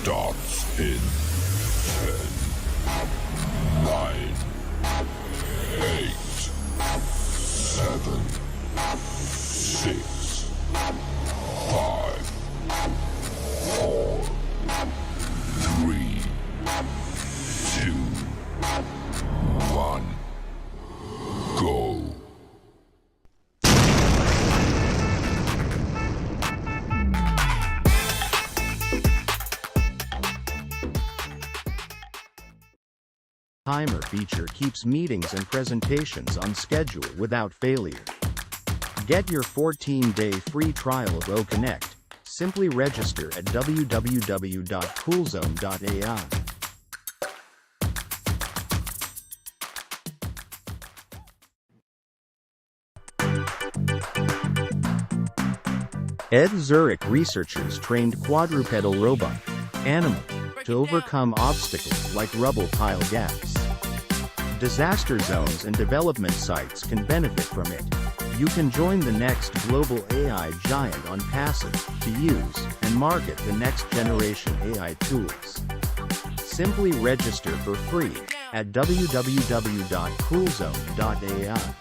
starts in 10, 9, 8, 7, 6, 5, 4, 3, 2, 1, go. Timer feature keeps meetings and presentations on schedule without failure. Get your 14-day free trial of OConnect. Simply register at www.coolzone.ai. Ed Zurich researchers trained quadrupedal robot, Animal, to overcome obstacles like rubble pile gaps. Disaster zones and development sites can benefit from it. You can join the next global AI giant ONPASSIVE to use and market the next generation AI tools. Simply register for free at www.coolzone.ai.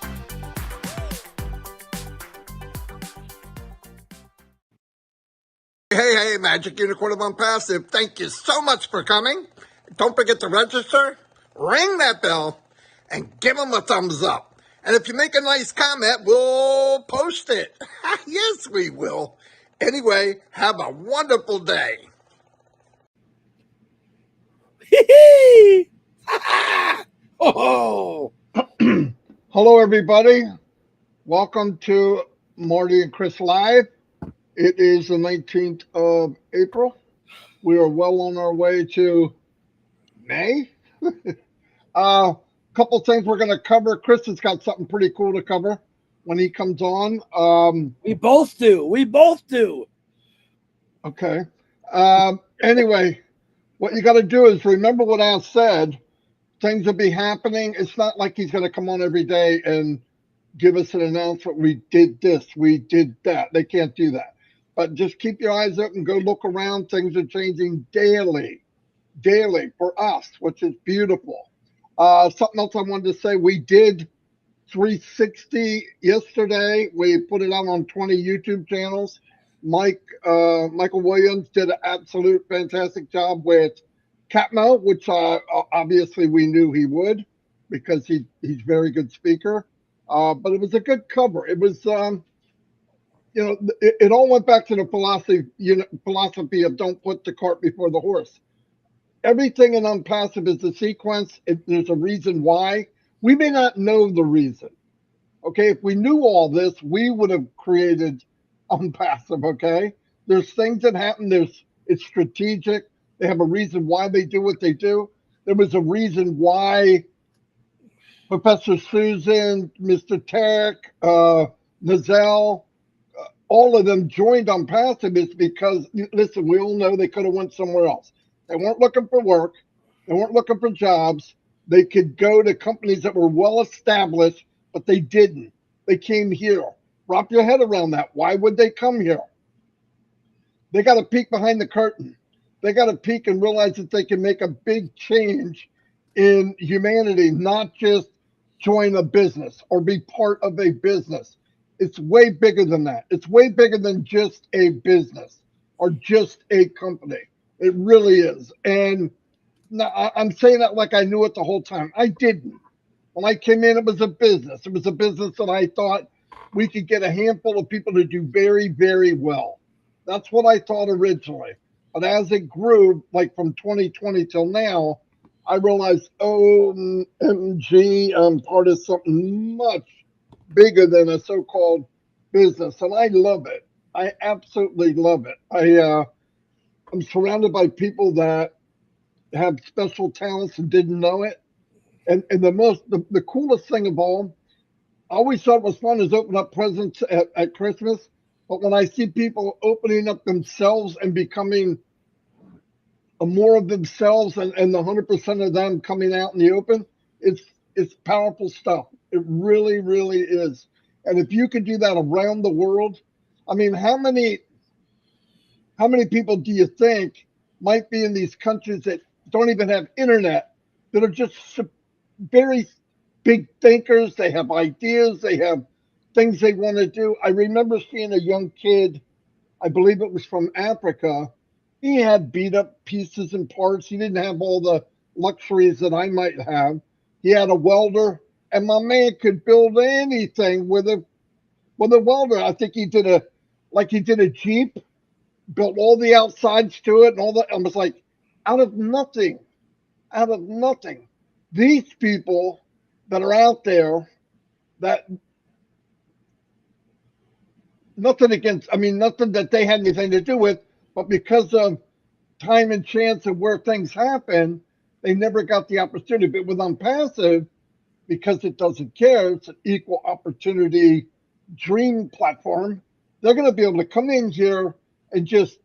Hey, Magic Unicorn of ONPASSIVE, thank you so much for coming. Don't forget to register, ring that bell, and give them a thumbs up. And if you make a nice comment, we'll post it. Yes, we will. Anyway, have a wonderful day. Oh. Hello, everybody. Welcome to Marty and Chris Live. It is the 19th of April. We are well on our way to May. Couple things we're going to cover. Chris has got something pretty cool to cover when he comes on. We both do. Okay. Anyway, what you got to do is remember what I said. Things will be happening. It's not like he's going to come on every day and give us an announcement. We did this, we did that. They can't do that. But just keep your eyes open, go look around. Things are changing daily for us, which is beautiful. Something else I wanted to say, we did 360 yesterday. We put it out on 20 YouTube channels. Michael Williams did an absolute fantastic job with Catmo, which obviously we knew he would because he's a very good speaker. But it was a good cover. It was, it all went back to the philosophy of don't put the cart before the horse. Everything in ONPASSIVE is a sequence. There's a reason why. We may not know the reason. Okay, if we knew all this, we would have created ONPASSIVE. Okay, there's things that happen. It's strategic. They have a reason why they do what they do. There was a reason why Professor Susan, Mr. Tarek, Nazelle, all of them joined ONPASSIVE is because, listen, we all know they could have went somewhere else. They weren't looking for work. They weren't looking for jobs. They could go to companies that were well established, but they didn't. They came here. Wrap your head around that. Why would they come here? They got to peek behind the curtain. They got to peek and realize that they can make a big change in humanity, not just join a business or be part of a business. It's way bigger than that. It's way bigger than just a business or just a company. It really is. And now I'm saying that like I knew it the whole time. I didn't. When I came in, it was a business. It was a business that I thought we could get a handful of people to do very, very well. That's what I thought originally. But as it grew, like from 2020 till now, I realized, OMG, I'm part of something much bigger than a so-called business. And I love it. I absolutely love it. I'm surrounded by people that have special talents and didn't know it. And the coolest thing of all, I always thought it was fun is open up presents at Christmas. But when I see people opening up themselves and becoming more of themselves and the 100% of them coming out in the open, it's powerful stuff. It really, really is. And if you could do that around the world, I mean, how many people do you think might be in these countries that don't even have internet, that are just very big thinkers. They have ideas. They have things they want to do. I remember seeing a young kid, I believe it was from Africa. He had beat up pieces and parts. He didn't have all the luxuries that I might have. He had a welder, and my man could build anything with a welder. I think he did a Jeep, built all the outsides to it and all that. I was like, out of nothing, out of nothing. These people that are out there, that nothing against, I mean, nothing that they had anything to do with, but because of time and chance and where things happen, they never got the opportunity. But with Unpassive, because it doesn't care, it's an equal opportunity dream platform. They're going to be able to come in here and just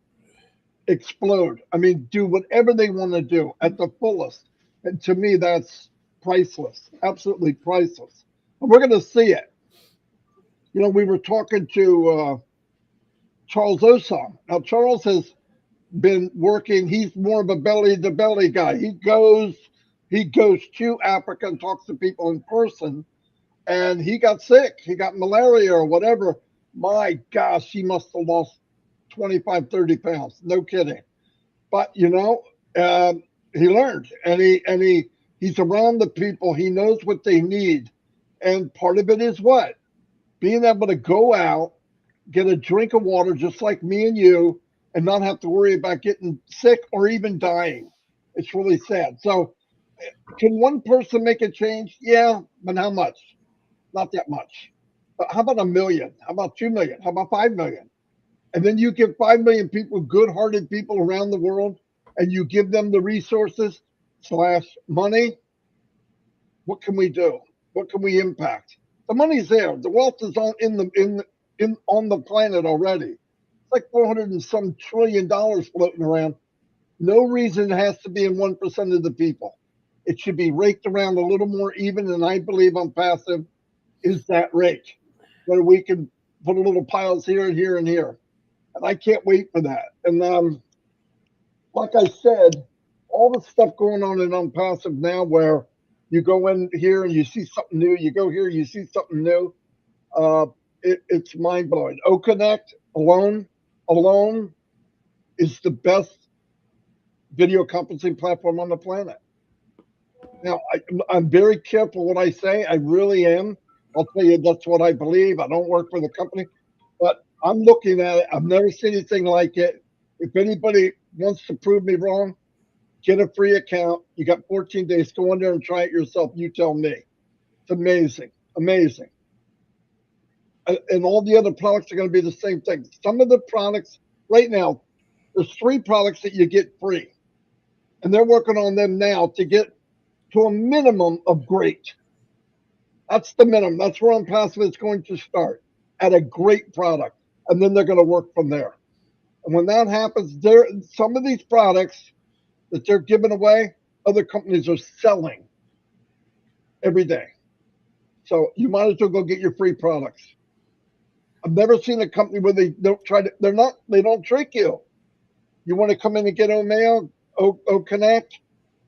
explode. I mean, do whatever they want to do at the fullest. And to me, that's priceless, absolutely priceless. And we're going to see it. You know, we were talking to Charles Osam. Now, Charles has been working. He's more of a belly to belly guy. He goes to Africa and talks to people in person. And he got sick. He got malaria or whatever. My gosh, he must have lost 25, 30 pounds. No kidding. But he learned, and he's around the people. He knows what they need, and part of it is what, being able to go out, get a drink of water, just like me and you, and not have to worry about getting sick or even dying. It's really sad. So, can one person make a change? Yeah, but how much? Not that much. But how about 1 million? How about 2 million? How about 5 million? And then you give 5 million people, good-hearted people around the world, and you give them the resources / money. What can we do? What can we impact? The money's there. The wealth is on the planet already. It's like 400 and some $1 trillion floating around. No reason it has to be in 1% of the people. It should be raked around a little more even, and I believe Unpassive is that rake, where we can put a little piles here and here and here. And I can't wait for that. And like I said, all the stuff going on in Unpassive now, where you go in here and you see something new, you go here, you see something new. It's mind blowing. OConnect alone is the best video conferencing platform on the planet. Now, I'm very careful what I say. I really am. I'll tell you that's what I believe. I don't work for the company, but I'm looking at it. I've never seen anything like it. If anybody wants to prove me wrong, get a free account. You got 14 days. Go in there and try it yourself. You tell me. It's amazing. Amazing. And all the other products are going to be the same thing. Some of the products right now, there's 3 products that you get free. And they're working on them now to get to a minimum of great. That's the minimum. That's where Unpassive is going to start, at a great product. And then they're going to work from there. And when that happens, some of these products that they're giving away, other companies are selling every day. So you might as well go get your free products. I've never seen a company where they don't trick you. You want to come in and get O-Mail, O-Connect,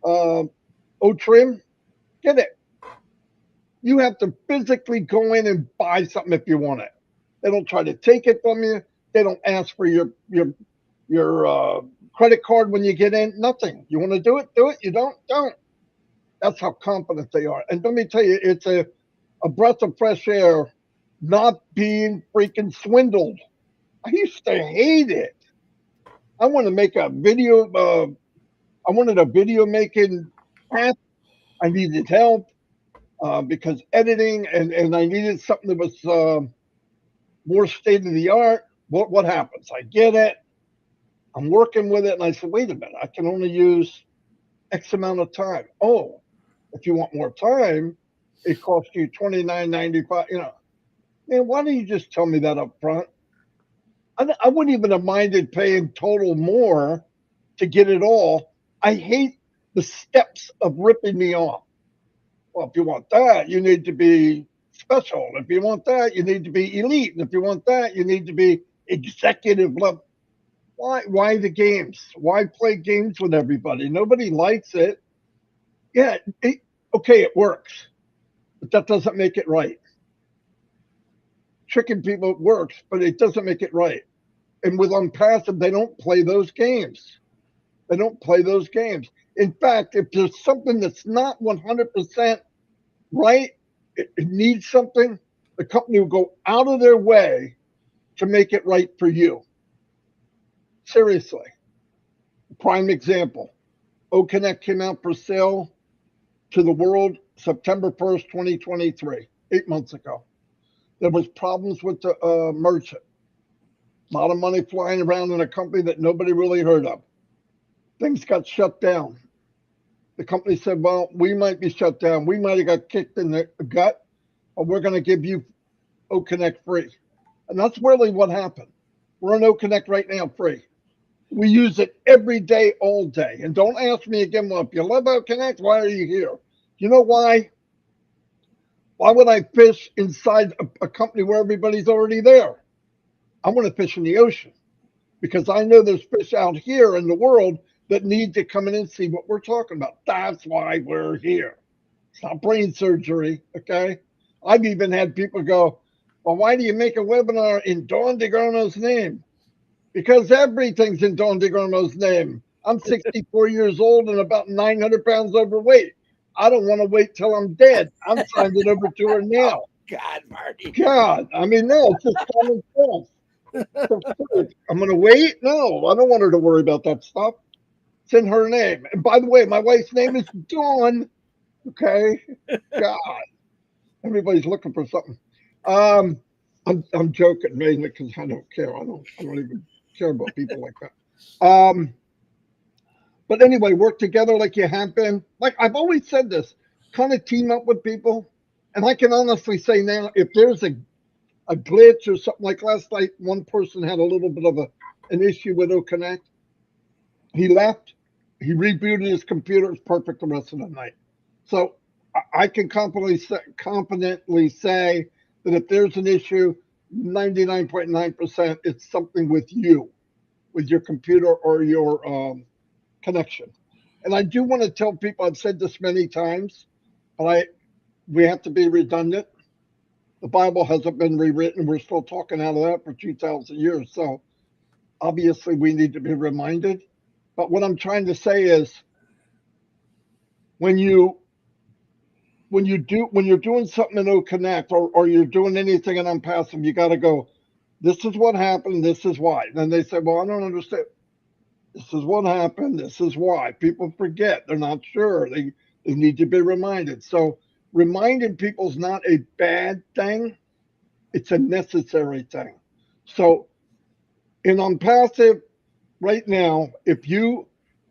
O-Trim, get it. You have to physically go in and buy something if you want it. They don't try to take it from you. They don't ask for your credit card when you get in. Nothing. You want to do it, do it. You don't. That's how confident they are. And let me tell you, it's a breath of fresh air, not being freaking swindled. I used to hate it. I want to make a video. I wanted a video making path. I needed help because editing, and I needed something that was more state of the art. What happens? I get it. I'm working with it, and I said, wait a minute. I can only use X amount of time. Oh, if you want more time, it costs you $29.95. Man, why don't you just tell me that up front? I wouldn't even have minded paying total more to get it all. I hate the steps of ripping me off. Well, if you want that, you need to be special. If you want that, you need to be elite. And if you want that, you need to be executive level. Why the games? Why play games with everybody? Nobody likes it. Yeah, okay, it works, but that doesn't make it right. Tricking people works, but it doesn't make it right. And with Unpassive, they don't play those games. They don't play those games. In fact, if there's something that's not 100% right, it needs something, the company will go out of their way to make it right for you. Seriously. Prime example. OConnect came out for sale to the world September 1st, 2023, 8 months ago. There was problems with the merchant. A lot of money flying around in a company that nobody really heard of. Things got shut down. The company said, well, we might be shut down. We might have got kicked in the gut, but we're going to give you OConnect free. And that's really what happened. We're on OConnect right now free. We use it every day, all day. And don't ask me again, well, if you love OConnect, why are you here? You know why? Why would I fish inside a company where everybody's already there? I want to fish in the ocean because I know there's fish out here in the world that need to come in and see what we're talking about. That's why we're here. It's not brain surgery, okay? I've even had people go, well, why do you make a webinar in Don DeGarmo's name? Because everything's in Don DeGarmo's name. I'm 64 years old and about 900 pounds overweight. I don't want to wait till I'm dead. I'm signed it over to her now. God, Marty. God, I mean, no, it's just common sense. I'm going to wait? No, I don't want her to worry about that stuff. It's in her name. And by the way, my wife's name is Dawn. Okay? God. Everybody's looking for something. I'm joking mainly because I don't care. I don't even care about people like that. But anyway, work together like you have been. Like I've always said this, kind of team up with people. And I can honestly say now, if there's a glitch or something like last night, one person had a little bit of an issue with OConnect. He left. He rebooted his computer. It's perfect the rest of the night. So I can confidently say that if there's an issue, 99.9%, it's something with you, with your computer or your connection. And I do want to tell people, I've said this many times, but we have to be redundant. The Bible hasn't been rewritten. We're still talking out of that for 2,000 years. So obviously we need to be reminded. But what I'm trying to say is when you're doing something in OConnect or you're doing anything in Unpassive, you got to go, this is what happened, this is why. Then they say, well, I don't understand. This is what happened, this is why. People forget, they're not sure. They need to be reminded. So reminding people is not a bad thing, it's a necessary thing. So in Unpassive right now, if you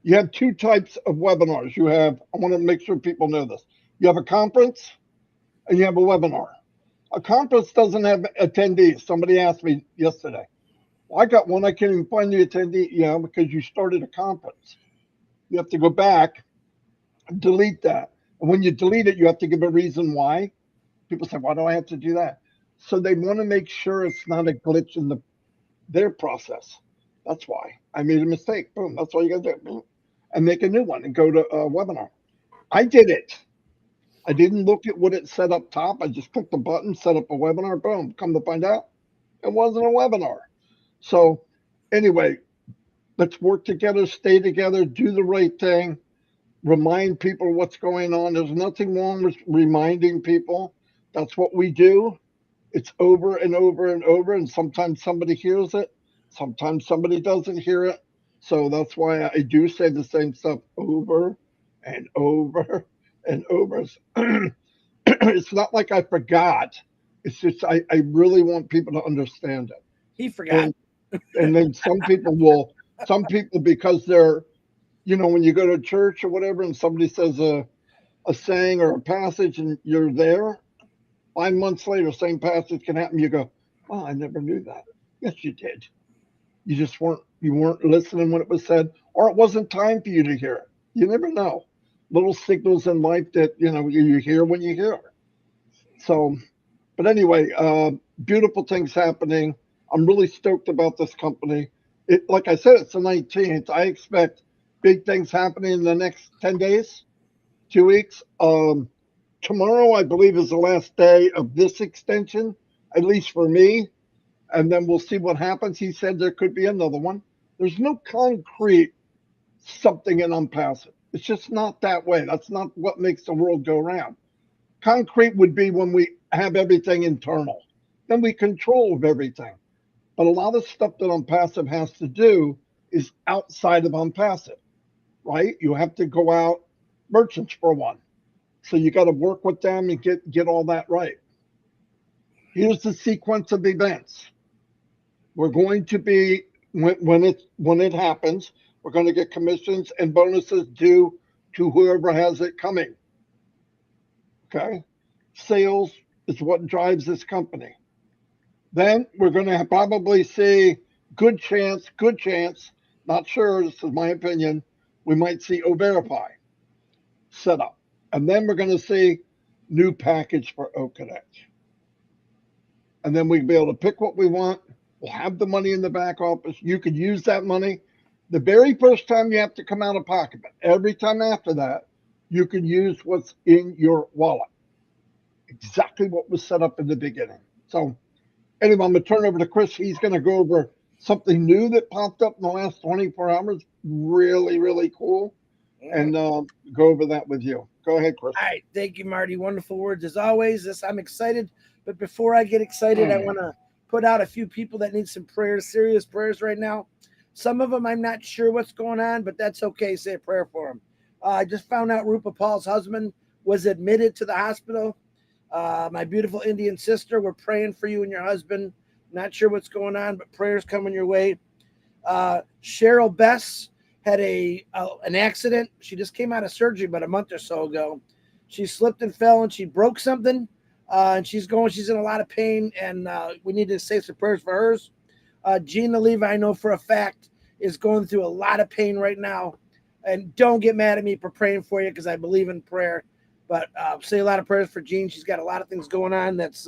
have two types of webinars. You have, I want to make sure people know this. You have a conference and you have a webinar. A conference doesn't have attendees. Somebody asked me yesterday, well, I got one, I can't even find the attendee. Yeah, because you started a conference. You have to go back and delete that. And when you delete it, you have to give a reason why. People say, why do I have to do that? So they want to make sure it's not a glitch in their process. That's why I made a mistake. Boom. That's all you got to do. Boom. And make a new one and go to a webinar. I did it. I didn't look at what it said up top. I just clicked the button, set up a webinar. Boom. Come to find out, it wasn't a webinar. So anyway, let's work together, stay together, do the right thing, remind people what's going on. There's nothing wrong with reminding people. That's what we do. It's over and over and over. And sometimes somebody hears it. Sometimes somebody doesn't hear it. So that's why I do say the same stuff over and over and over. It's not like I forgot. It's just I really want people to understand it. He forgot. And then some people because they're, when you go to church or whatever and somebody says a saying or a passage and you're there, 5 months later, same passage can happen. You go, oh, I never knew that. Yes, you did. You just weren't listening when it was said, or it wasn't time for you to hear it. You never know. Little signals in life that, you hear when you hear. So, but anyway, beautiful things happening. I'm really stoked about this company. like I said, it's the 19th. I expect big things happening in the next 10 days, 2 weeks. Tomorrow, I believe, is the last day of this extension, at least for me. And then we'll see what happens. He said there could be another one. There's no concrete something in ONPASSIVE. It's just not that way. That's not what makes the world go round. Concrete would be when we have everything internal. Then we control everything. But a lot of stuff that ONPASSIVE has to do is outside of ONPASSIVE, right? You have to go out, merchants for one. So you got to work with them and get all that right. Here's the sequence of events. We're going to be when it happens, we're going to get commissions and bonuses due to whoever has it coming. Okay, sales is what drives this company. Then we're going to probably see good chance, not sure, this is my opinion, we might see O-Verify set up. And then we're going to see new package for O-Connect. And then we'll be able to pick what we want. We'll have the money in the back office. You could use that money. The very first time you have to come out of pocket, but every time after that, you can use what's in your wallet. Exactly what was set up in the beginning. So anyway, I'm going to turn over to Chris. He's going to go over something new that popped up in the last 24 hours. Really, really cool. And go over that with you. Go ahead, Chris. All right. Thank you, Marty. Wonderful words as always. I'm excited. But before I get excited, I want to put out a few people that need some prayers, serious prayers right now. Some of them I'm not sure what's going on, but that's okay. Say a prayer for them. I just found out Rupa Paul's husband was admitted to the hospital. My beautiful Indian sister, we're praying for you and your husband. Not sure what's going on, but prayers coming your way. Cheryl Bess had an accident. She just came out of surgery about a month or so ago. She slipped and fell and she broke something. And she's in a lot of pain, and we need to say some prayers for hers. Gina Leva, I know for a fact, is going through a lot of pain right now. And don't get mad at me for praying for you because I believe in prayer. But say a lot of prayers for Jean. She's got a lot of things going on that's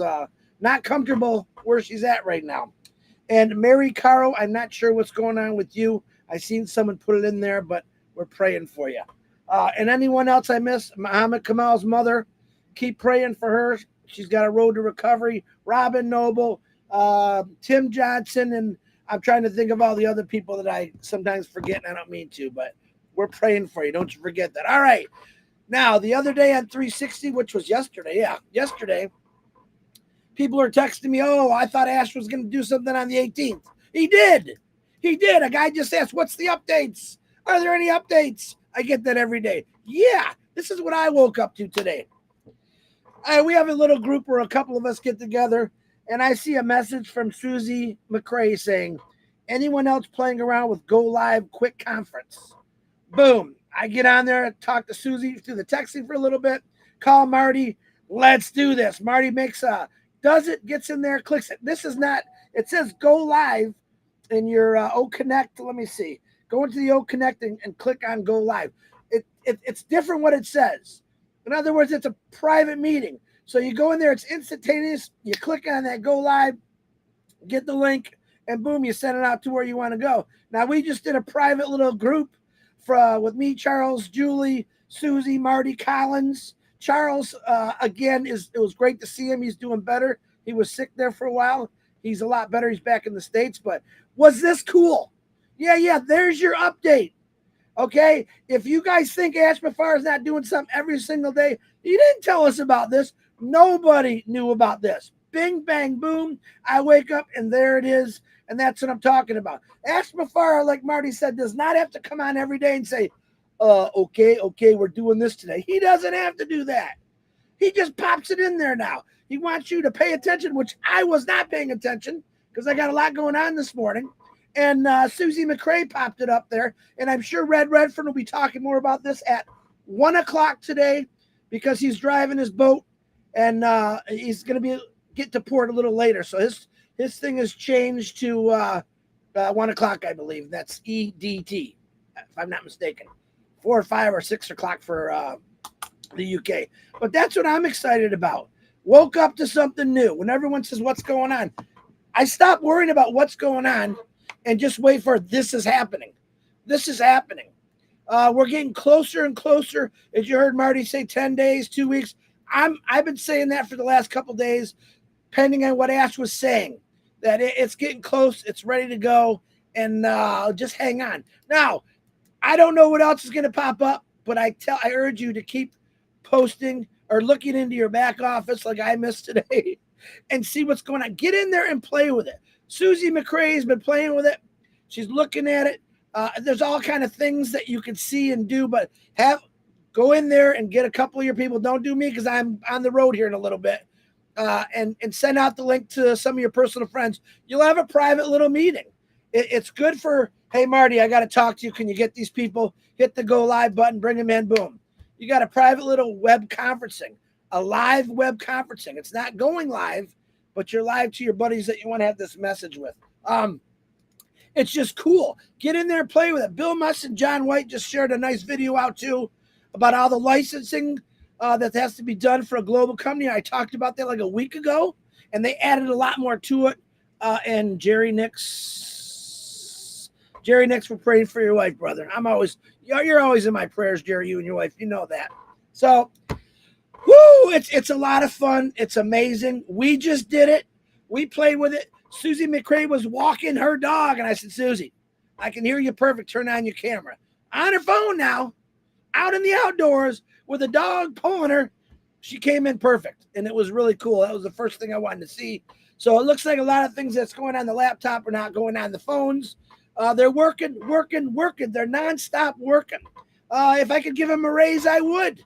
not comfortable where she's at right now. And Mary Caro, I'm not sure what's going on with you. I seen someone put it in there, but we're praying for you. And anyone else I missed, Muhammad Kamal's mother, keep praying for her. She's got a road to recovery. Robin Noble, Tim Johnson, and I'm trying to think of all the other people that I sometimes forget, and I don't mean to, but we're praying for you. Don't you forget that. All right. Now, the other day on 360, which was yesterday, people are texting me, oh, I thought Ash was going to do something on the 18th. He did. A guy just asked, what's the updates? Are there any updates? I get that every day. Yeah, this is what I woke up to today. We have a little group where a couple of us get together, and I see a message from Susie McCrae saying, anyone else playing around with Go Live Quick Conference? Boom. I get on there, talk to Susie through the texting for a little bit, call Marty, let's do this. Marty does it, gets in there, clicks it. This is not, it says Go Live in your O Connect. Let me see. Go into the O Connect and click on Go Live. It's different what it says. In other words, it's a private meeting. So you go in there, it's instantaneous. You click on that Go Live, get the link, and boom, you send it out to where you want to go. Now, we just did a private little group with me, Charles, Julie, Susie, Marty, Collins. Charles, again, it was great to see him. He's doing better. He was sick there for a while. He's a lot better. He's back in the States. But was this cool? Yeah, there's your update. Okay, if you guys think Ash Mafar is not doing something every single day, you didn't tell us about this. Nobody knew about this. Bing, bang, boom. I wake up and there it is. And that's what I'm talking about. Ash Mafar, like Marty said, does not have to come on every day and say, okay, we're doing this today. He doesn't have to do that. He just pops it in there now. He wants you to pay attention, which I was not paying attention because I got a lot going on this morning. And Susie McCrae popped it up there. And I'm sure Red Redford will be talking more about this at 1 o'clock today because he's driving his boat and he's going to get to port a little later. So his thing has changed to 1 o'clock, I believe. That's EDT, if I'm not mistaken. 4 or 5 or 6 o'clock for the UK. But that's what I'm excited about. Woke up to something new. When everyone says, what's going on? I stopped worrying about what's going on and just wait for it. This is happening. This is happening. We're getting closer and closer. As you heard Marty say, 10 days, 2 weeks. I've been saying that for the last couple days, depending on what Ash was saying, that it's getting close. It's ready to go. And just hang on. Now, I don't know what else is going to pop up, but I urge you to keep posting or looking into your back office like I missed today and see what's going on. Get in there and play with it. Susie McCrae has been playing with it. She's looking at it. There's all kind of things that you can see and do, but go in there and get a couple of your people. Don't do me because I'm on the road here in a little bit. And send out the link to some of your personal friends. You'll have a private little meeting. It's good for, hey, Marty, I got to talk to you. Can you get these people? Hit the go live button, bring them in, boom. You got a private little web conferencing, a live web conferencing. It's not going live, but you're live to your buddies that you want to have this message with. It's just cool. Get in there and play with it. Bill Musk and John White just shared a nice video out too about all the licensing that has to be done for a global company. I talked about that like a week ago, and they added a lot more to it. And Jerry Nix, we're praying for your wife, brother. You're always in my prayers, Jerry, you and your wife. You know that. So, it's a lot of fun. It's amazing. We just did it. We played with it. Susie McCrae was walking her dog, and I said, Susie, I can hear you perfect. Turn on your camera. On her phone now, out in the outdoors with a dog pulling her. She came in perfect, and it was really cool. That was the first thing I wanted to see. So it looks like a lot of things that's going on the laptop are not going on the phones. They're working. They're nonstop working. If I could give them a raise, I would,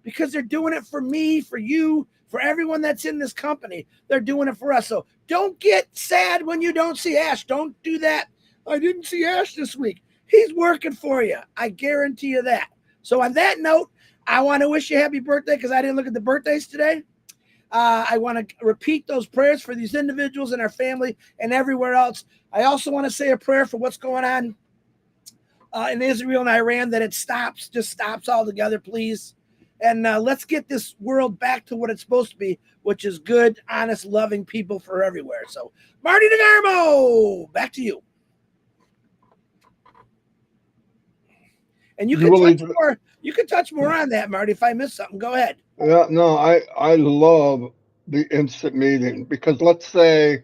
because they're doing it for me, for you, for everyone that's in this company. They're doing it for us. So don't get sad when you don't see Ash. Don't do that. I didn't see Ash this week. He's working for you. I guarantee you that. So on that note, I want to wish you happy birthday because I didn't look at the birthdays today. I want to repeat those prayers for these individuals and our family and everywhere else. I also want to say a prayer for what's going on in Israel and Iran, that it just stops altogether, please. And let's get this world back to what it's supposed to be, which is good, honest, loving people for everywhere. So, Marty DeGarmo, back to you. And you can touch more on that, Marty. If I missed something, go ahead. Yeah, no, I love the instant meeting, because let's say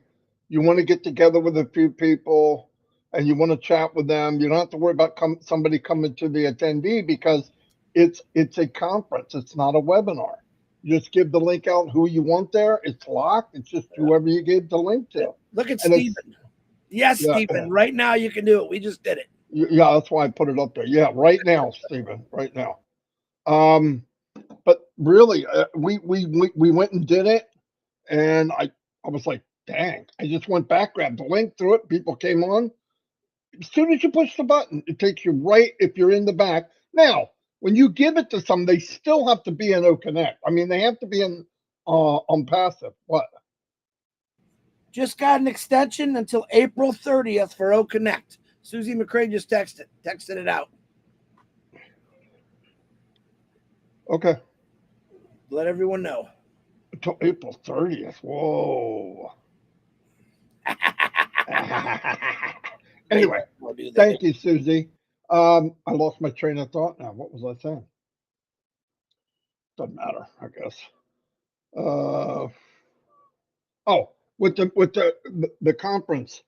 you want to get together with a few people and you want to chat with them. You don't have to worry about somebody coming to the attendee, because it's a conference. It's not a webinar. You just give the link out who you want there. It's locked. It's just whoever you gave the link to. Look at Stephen. Yes, yeah, Stephen. Right now you can do it. We just did it. Yeah, that's why I put it up there. Yeah, right now, Stephen. Right now. But really, we went and did it, and I was like, dang! I just went back, grabbed the link, threw it. People came on. As soon as you push the button, it takes you right if you're in the back. Now, when you give it to some, they still have to be in OConnect. I mean, they have to be in ONPASSIVE. What? Just got an extension until April 30th for OConnect. Susie McCrae just texted it out. Okay. Let everyone know. Until April 30th. Whoa. Anyway, thank you, Susie. I lost my train of thought now. What was I saying? Doesn't matter, I guess. With the conference,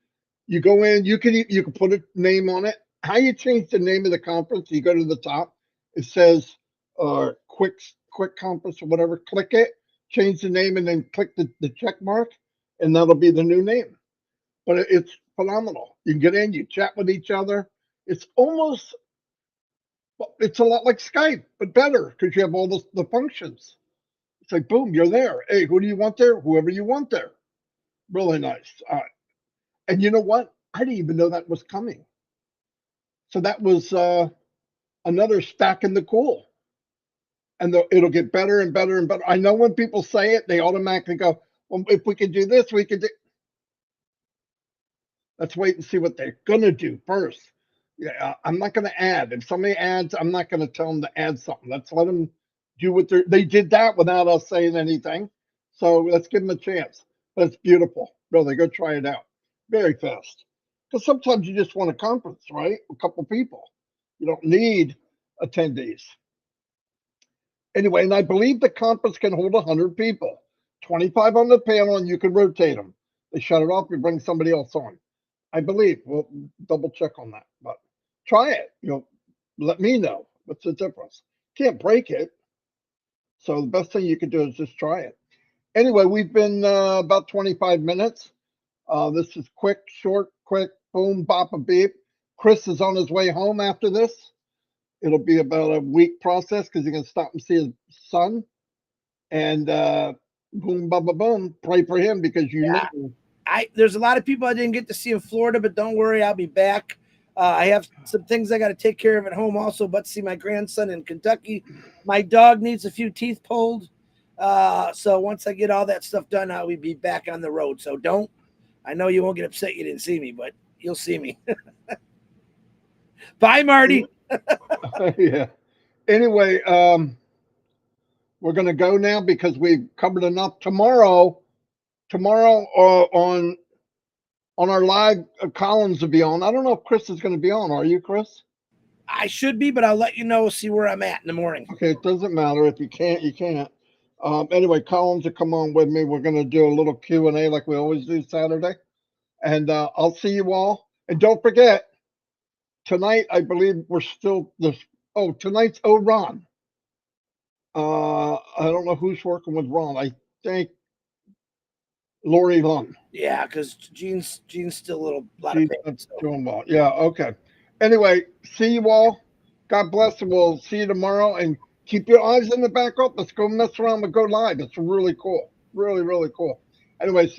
you go in. You can put a name on it. How you change the name of the conference? You go to the top. It says quick conference or whatever. Click it, change the name, and then click the check mark, and that'll be the new name. But it's phenomenal. You can get in, you chat with each other. It's almost, it's a lot like Skype, but better, because you have all the functions. It's like, boom, you're there. Hey, who do you want there? Whoever you want there. Really nice. And you know what? I didn't even know that was coming. So that was another stack in the cool. And it'll get better and better and better. I know when people say it, they automatically go, well, if we could do this, we could do. Let's wait and see what they're going to do first. Yeah, I'm not going to add. If somebody adds, I'm not going to tell them to add something. Let's let them do what they did that without us saying anything. So let's give them a chance. But it's beautiful. Really, go try it out. Very fast. Because sometimes you just want a conference, right? A couple people. You don't need attendees. Anyway, and I believe the conference can hold 100 people, 25 on the panel, and you can rotate them. They shut it off, you bring somebody else on. I believe. We'll double check on that, but try it. Let me know what's the difference. Can't break it. So the best thing you could do is just try it. Anyway, we've been about 25 minutes. This is quick, short, quick, boom, bop, a beep. Chris is on his way home after this. It'll be about a week process because he can stop and see his son. And boom, ba, ba, boom. Pray for him because know. There's a lot of people I didn't get to see in Florida, but don't worry, I'll be back. I have some things I got to take care of at home also, but see my grandson in Kentucky. My dog needs a few teeth pulled. So once I get all that stuff done, I will be back on the road. So I know you won't get upset you didn't see me, but you'll see me. Bye, Marty. Yeah. Anyway, we're going to go now because we've covered enough. Tomorrow on our live columns will be on. I don't know if Chris is going to be on. Are you, Chris? I should be, but I'll let you know, see where I'm at in the morning. Okay, it doesn't matter. If you can't, you can't. Anyway, Collins will come on with me. We're going to do a little Q&A like we always do Saturday. And I'll see you all. And don't forget, tonight, I believe we're still tonight's Ron. I don't know who's working with Ron. I think Lori Lund. Yeah, because Gene's still a lot of pain, so. Doing well. Yeah, okay. Anyway, see you all. God bless, and we'll see you tomorrow. And keep your eyes in the back up. Let's go mess around with Go Live. It's really cool. Really, really cool. Anyway, see